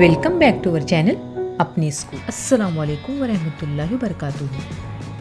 Welcome back to our channel अपनी school. अस्सलाम वालेकुम वरहमतुल्लाहि वबरकातुहू।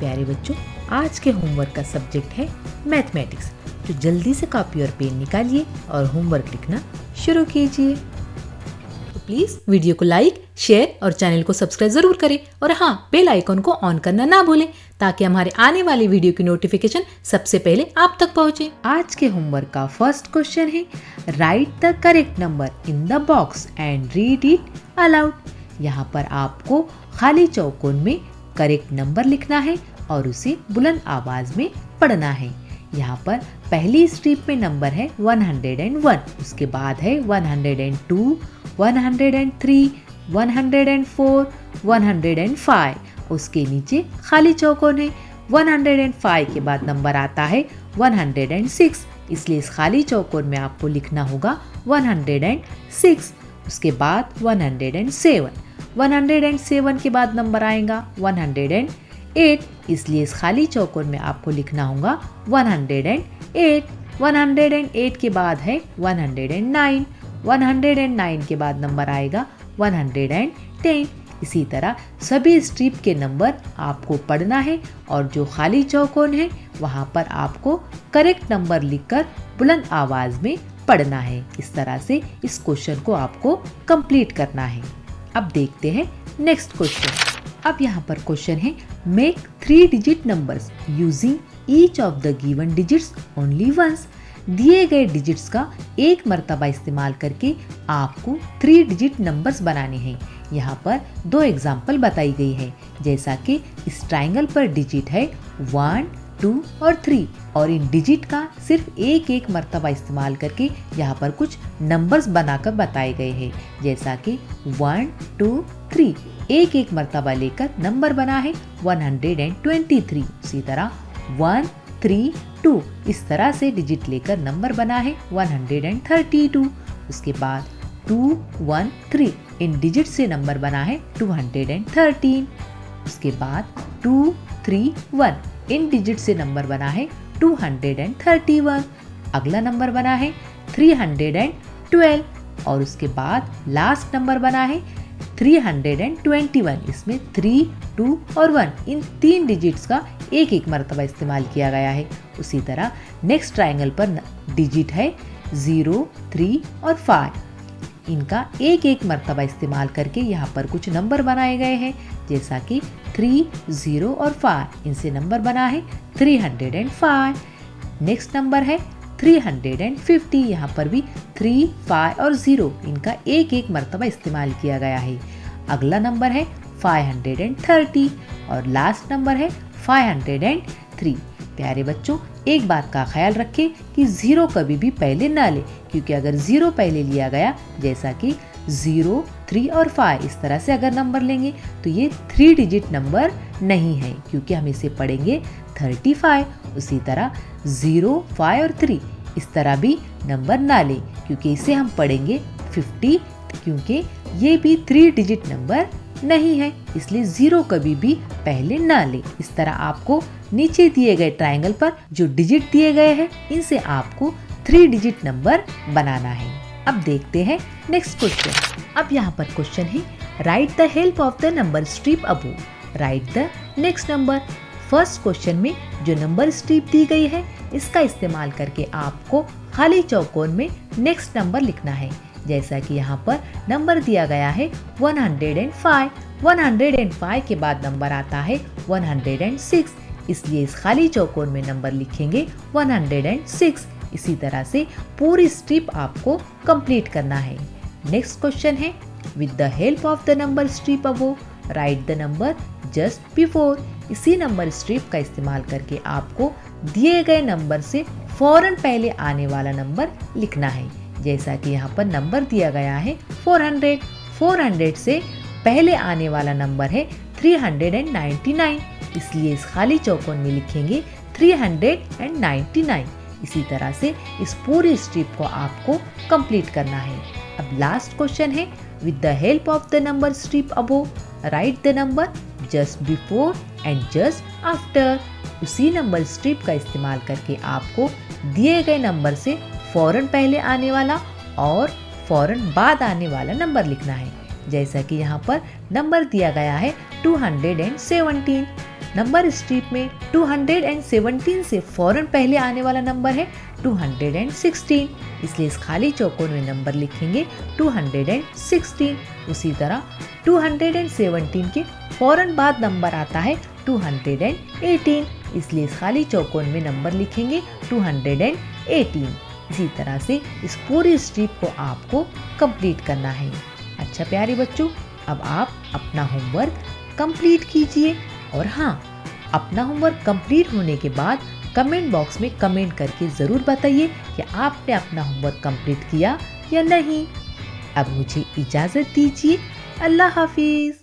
प्यारे बच्चों, आज के होमवर्क का सब्जेक्ट है मैथमेटिक्स। तो जल्दी से कॉपी और पेन निकालिए और होमवर्क लिखना शुरू कीजिए। तो प्लीज़ वीडियो को लाइक, शेयर और चैनल को सब्सक्राइब ज़रूर करें और हाँ, बेल आइकन को ऑन करना ना भूलें ताकि हमारे आने वाले वीडियो की नोटिफिकेशन सबसे पहले आप तक पहुंचे। आज के होमवर्क का फर्स्ट क्वेश्चन है, right the correct number in the box and read it allowed. यहाँ पर आपको खाली चौकोन में करेक्ट नंबर लिखना है और उसे बुलंद आवाज में पढ़ना है। यहाँ पर पहली स्ट्रिप में नंबर है 101, उसके बाद है 102, 103, 104, 105। उसके नीचे खाली चौकोन है। 105 के बाद नंबर आता है 106, इसलिए इस खाली चौकोन में आपको लिखना होगा 106। उसके बाद 107, 107 के बाद नंबर आएगा 108, इसलिए इस खाली चौकोन में आपको लिखना होगा 108। 108 के बाद है 109, 109 के बाद नंबर आएगा 110। इसी तरह सभी स्ट्रिप के नंबर आपको पढ़ना है और जो खाली चौकोन है वहाँ पर आपको करेक्ट नंबर लिखकर बुलंद आवाज में पढ़ना है। इस तरह से इस क्वेश्चन को आपको कंप्लीट करना है। अब देखते हैं नेक्स्ट क्वेश्चन। अब यहाँ पर क्वेश्चन है, make 3 digit numbers using each of the given digits only once. दिए गए डिजिट्स का एक मर्तबा इस्तेमाल करके आपको 3 डिजिट नंबर्स बनाने हैं। यहाँ पर 2 एग्जाम्पल बताई गई है, जैसा कि इस ट्राइंगल पर डिजिट है 1, 2 और 3 और इन डिजिट का सिर्फ एक मर्तबा इस्तेमाल करके यहाँ पर कुछ नंबर्स बनाकर बताए गए हैं, जैसा कि 1, 2, 3 एक मर्तबा लेकर नंबर बना है 123। इसी तरह 1, 3, 2 इस तरह से डिजिट लेकर नंबर बना है 132। उसके बाद 2, 1, 3 इन डिजिट से नंबर बना है 213। उसके बाद 2, 3, 1 इन डिजिट से नंबर बना है 231। अगला नंबर बना है 312 और उसके बाद लास्ट नंबर बना है 321। इसमें 3, 2 और 1 इन 3 डिजिट्स का एक मर्तबा इस्तेमाल किया गया है। उसी तरह नेक्स्ट ट्राइंगल पर डिजिट है 0, 3 और 5। इनका एक मर्तबा इस्तेमाल करके यहाँ पर कुछ नंबर बनाए गए हैं, जैसा कि 3, 0 और 5 इनसे नंबर बना है 305। नेक्स्ट नंबर है 350, यहाँ पर भी 3, 5 और 0 इनका एक मर्तबा इस्तेमाल किया गया है। अगला नंबर है 530 और लास्ट नंबर है 503। प्यारे बच्चों, एक बात का ख्याल रखें कि 0 कभी भी पहले ना ले, क्योंकि अगर 0 पहले लिया गया, जैसा कि 0, 3 और 5 इस तरह से अगर नंबर लेंगे तो ये 3 डिजिट नंबर नहीं है, क्योंकि हम इसे पढ़ेंगे 35। उसी तरह 0, 5 और 3 इस तरह भी नंबर ना ले, क्योंकि इसे हम पढ़ेंगे 50, क्योंकि ये भी 3 डिजिट नंबर नहीं है, इसलिए 0 कभी भी पहले ना ले। इस तरह आपको नीचे दिए गए ट्राइंगल पर जो डिजिट दिए गए हैं इनसे आपको 3 डिजिट नंबर बनाना है। अब देखते हैं नेक्स्ट क्वेश्चन। अब यहाँ पर क्वेश्चन है, right the help of the number strip above, right the next number. First question में जो नंबर स्ट्रिप दी गई है इसका इस्तेमाल करके आपको खाली चौकोन में नेक्स्ट नंबर लिखना है, जैसा कि यहाँ पर नंबर दिया गया है 105। 105 के बाद नंबर आता है 106, इसलिए इस खाली चौकोन में नंबर लिखेंगे 106। इसी तरह से पूरी स्ट्रिप आपको कंप्लीट करना है। नेक्स्ट क्वेश्चन है, with the help of the number strip above right the number just before. इसी नंबर स्ट्रिप का इस्तेमाल करके आपको दिए गए नंबर से फौरन पहले आने वाला नंबर लिखना है, जैसा कि यहाँ पर नंबर दिया गया है 400। 400 से पहले आने वाला नंबर है 399, इसलिए इस खाली चौकोन में लिखेंगे 399। इसी तरह से इस पूरी स्ट्रिप को आपको कंप्लीट करना है। अब लास्ट क्वेश्चन है, with the help of the number strip above right the number just before and just after. उसी नंबर स्ट्रिप का इस्तेमाल करके आपको दिए गए नंबर से फौरन पहले आने वाला और फौरन बाद आने वाला नंबर लिखना है, जैसा कि यहाँ पर नंबर दिया गया है 217। नंबर स्ट्रिप में 217 से फौरन पहले आने वाला नंबर है 216, इसलिए इस खाली चौकोर में नंबर लिखेंगे 216। उसी तरह 217 के फौरन बाद नंबर आता है 218, इसलिए इस खाली चौकोर में नंबर लिखेंगे 218। इसी तरह से इस पूरी स्ट्रिप को आपको कंप्लीट करना है। अच्छा प्यारे बच्चों, अब आप अपना होमवर्क कंप्लीट कीजिए और हाँ, अपना होमवर्क कंप्लीट होने के बाद कमेंट बॉक्स में कमेंट करके ज़रूर बताइए कि आपने अपना होमवर्क कंप्लीट किया या नहीं। अब मुझे इजाज़त दीजिए। अल्लाह हाफिज़।